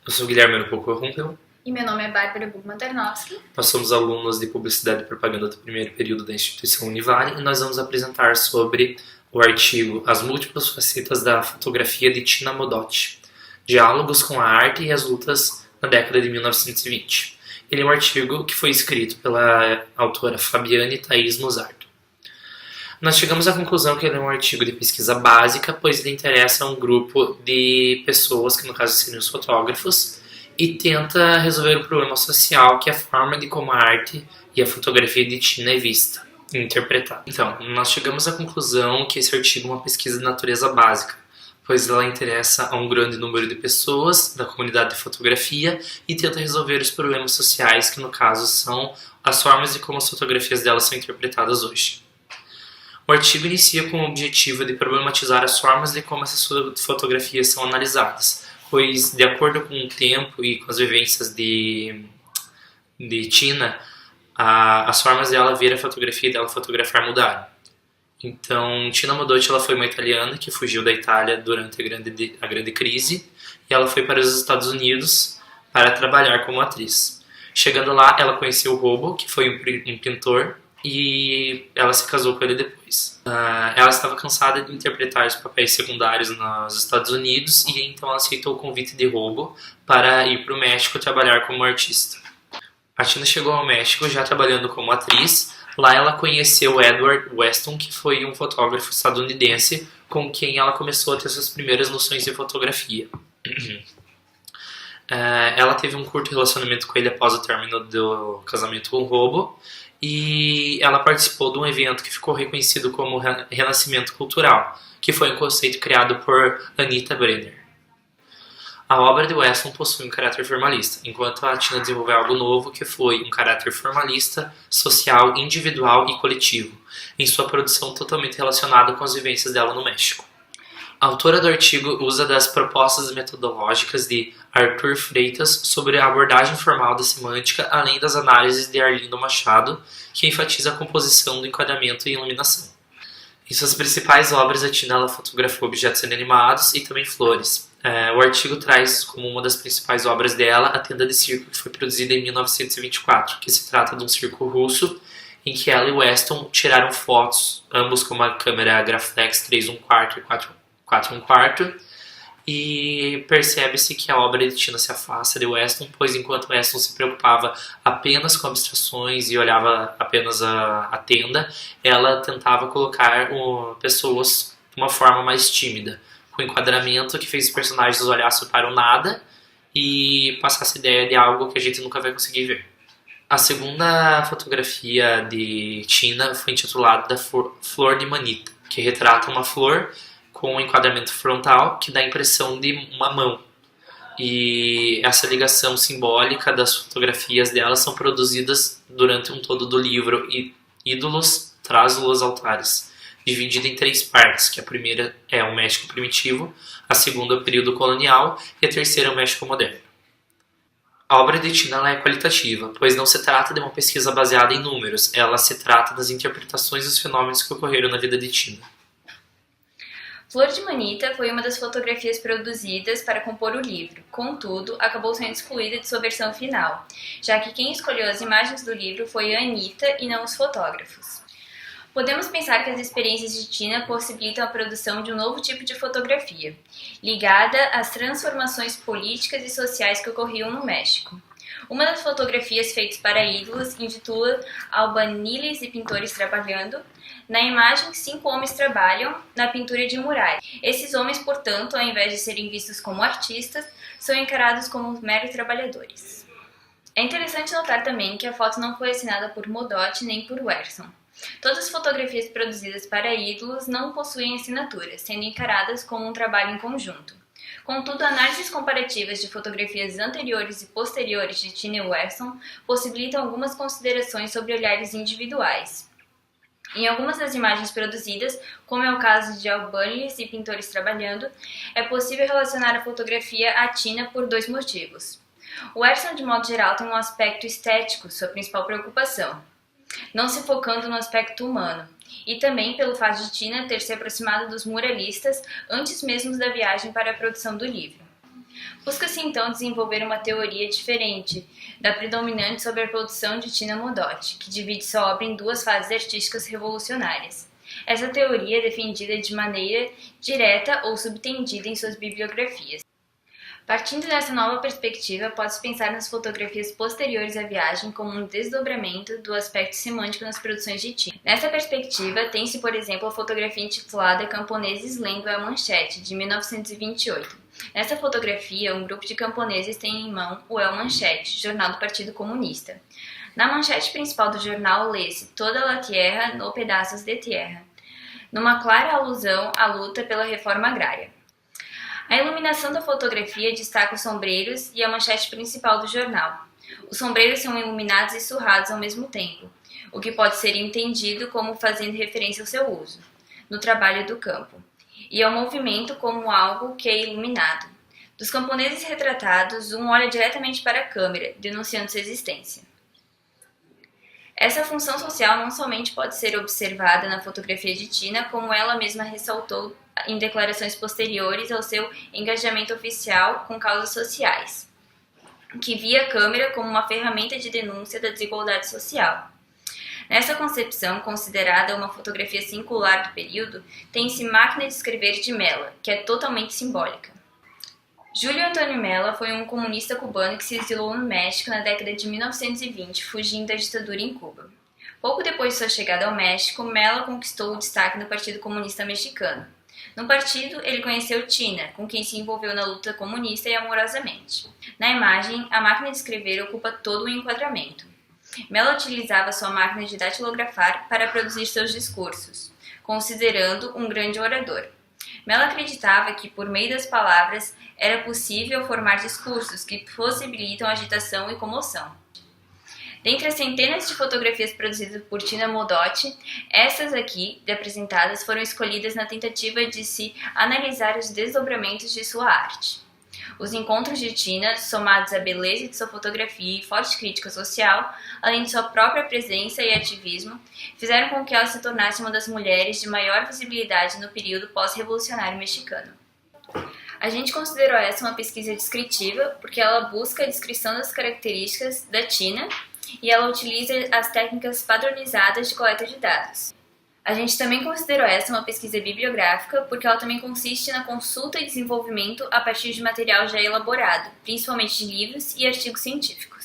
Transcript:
Eu sou o Guilherme Arupoco. E meu nome é Bárbara Bugman-Tarnowski. Nós somos alunos de Publicidade e Propaganda do primeiro período da instituição Univale e nós vamos apresentar sobre o artigo As Múltiplas Facetas da Fotografia de Tina Modotti, Diálogos com a Arte e as Lutas na década de 1920. Ele é um artigo que foi escrito pela autora Fabiane Thaís Musardo. Nós chegamos à conclusão que ele é um artigo de pesquisa básica, pois ele interessa a um grupo de pessoas, que no caso seriam os fotógrafos, e tenta resolver o problema social, que é a forma de como a arte e a fotografia de Tina é vista e interpretada. Então, nós chegamos à conclusão que esse artigo é uma pesquisa de natureza básica, pois ela interessa a um grande número de pessoas da comunidade de fotografia e tenta resolver os problemas sociais, que no caso são as formas de como as fotografias delas são interpretadas hoje. O artigo inicia com o objetivo de problematizar as formas de como essas fotografias são analisadas, pois, de acordo com o tempo e com as vivências de Tina, as formas dela ver a fotografia e dela fotografar mudaram. Então, Tina Modotti ela foi uma italiana que fugiu da Itália durante a grande crise e ela foi para os Estados Unidos para trabalhar como atriz. Chegando lá, ela conheceu o Robo, que foi um pintor, e ela se casou com ele depois. Ela estava cansada de interpretar os papéis secundários nos Estados Unidos e então ela aceitou o convite de Robo para ir para o México trabalhar como artista. A Tina chegou ao México já trabalhando como atriz. Lá ela conheceu Edward Weston, que foi um fotógrafo estadunidense com quem ela começou a ter suas primeiras noções de fotografia. Ela teve um curto relacionamento com ele após o término do casamento com o Robo, e ela participou de um evento que ficou reconhecido como Renascimento Cultural, que foi um conceito criado por Anita Brenner. A obra de Weston possui um caráter formalista, enquanto a Tina desenvolveu algo novo que foi um caráter formalista, social, individual e coletivo, em sua produção totalmente relacionada com as vivências dela no México. A autora do artigo usa das propostas metodológicas de Arthur Freitas sobre a abordagem formal da semântica, além das análises de Arlindo Machado, que enfatiza a composição do enquadramento e iluminação. Em suas principais obras, a Tina ela fotografou objetos inanimados e também flores. O artigo traz como uma das principais obras dela a tenda de circo, que foi produzida em 1924, que se trata de um circo russo, em que ela e Weston tiraram fotos, ambos com uma câmera Graflex 3:1/4 e 4:1/4, e percebe-se que a obra de Tina se afasta de Weston, pois enquanto Weston se preocupava apenas com abstrações e olhava apenas a tenda, ela tentava colocar pessoas de uma forma mais tímida, com enquadramento que fez os personagens olhassem para o nada e passasse a ideia de algo que a gente nunca vai conseguir ver. A segunda fotografia de Tina foi intitulada da Flor de Manita, que retrata uma flor com um enquadramento frontal que dá a impressão de uma mão. E essa ligação simbólica das fotografias delas são produzidas durante um todo do livro Ídolos, Trásulos, Altares, dividido em 3 partes, que a primeira é o México primitivo, a segunda é o período colonial e a terceira é o México moderno. A obra de Tina ela é qualitativa, pois não se trata de uma pesquisa baseada em números, ela se trata das interpretações dos fenômenos que ocorreram na vida de Tina. Flor de Manita foi uma das fotografias produzidas para compor o livro, contudo, acabou sendo excluída de sua versão final, já que quem escolheu as imagens do livro foi a Anita e não os fotógrafos. Podemos pensar que as experiências de Tina possibilitam a produção de um novo tipo de fotografia, ligada às transformações políticas e sociais que ocorriam no México. Uma das fotografias feitas para ídolos intitula Albaniles e Pintores Trabalhando. Na imagem, 5 homens trabalham na pintura de murais. Esses homens, portanto, ao invés de serem vistos como artistas, são encarados como meros trabalhadores. É interessante notar também que a foto não foi assinada por Modotti nem por Weston. Todas as fotografias produzidas para ídolos não possuem assinatura, sendo encaradas como um trabalho em conjunto. Contudo, análises comparativas de fotografias anteriores e posteriores de Tina e Weston possibilitam algumas considerações sobre olhares individuais. Em algumas das imagens produzidas, como é o caso de Albaniles e Pintores Trabalhando, é possível relacionar a fotografia à Tina por 2 motivos. O Weston, de modo geral, tem um aspecto estético, sua principal preocupação, não se focando no aspecto humano, e também pelo fato de Tina ter se aproximado dos muralistas antes mesmo da viagem para a produção do livro. Busca-se então desenvolver uma teoria diferente da predominante sobre a produção de Tina Modotti, que divide sua obra em duas fases artísticas revolucionárias. Essa teoria é defendida de maneira direta ou subtendida em suas bibliografias. Partindo dessa nova perspectiva, pode-se pensar nas fotografias posteriores à viagem como um desdobramento do aspecto semântico nas produções de Tina. Nessa perspectiva, tem-se, por exemplo, a fotografia intitulada Camponeses lendo a Manchete, de 1928. Nessa fotografia, um grupo de camponeses tem em mão o El Manchete, jornal do Partido Comunista. Na manchete principal do jornal lê-se Toda la tierra no pedaços de tierra, numa clara alusão à luta pela reforma agrária. A iluminação da fotografia destaca os sombreiros e a manchete principal do jornal. Os sombreiros são iluminados e surrados ao mesmo tempo, o que pode ser entendido como fazendo referência ao seu uso, no trabalho do campo, e ao movimento como algo que é iluminado. Dos camponeses retratados, um olha diretamente para a câmera, denunciando sua existência. Essa função social não somente pode ser observada na fotografia de Tina, como ela mesma ressaltou em declarações posteriores ao seu engajamento oficial com causas sociais, que via a câmera como uma ferramenta de denúncia da desigualdade social. Nessa concepção, considerada uma fotografia singular do período, tem-se Máquina de Escrever de Mella, que é totalmente simbólica. Júlio Antônio Mella foi um comunista cubano que se exilou no México na década de 1920, fugindo da ditadura em Cuba. Pouco depois de sua chegada ao México, Mella conquistou o destaque no Partido Comunista Mexicano. No partido, ele conheceu Tina, com quem se envolveu na luta comunista e amorosamente. Na imagem, a máquina de escrever ocupa todo o enquadramento. Mella utilizava sua máquina de datilografar para produzir seus discursos, considerando um grande orador. Mella acreditava que, por meio das palavras, era possível formar discursos que possibilitam agitação e comoção. Dentre as centenas de fotografias produzidas por Tina Modotti, essas aqui apresentadas foram escolhidas na tentativa de se analisar os desdobramentos de sua arte. Os encontros de Tina, somados à beleza de sua fotografia e forte crítica social, além de sua própria presença e ativismo, fizeram com que ela se tornasse uma das mulheres de maior visibilidade no período pós-revolucionário mexicano. A gente considerou essa uma pesquisa descritiva porque ela busca a descrição das características da Tina e ela utiliza as técnicas padronizadas de coleta de dados. A gente também considerou essa uma pesquisa bibliográfica porque ela também consiste na consulta e desenvolvimento a partir de material já elaborado, principalmente de livros e artigos científicos.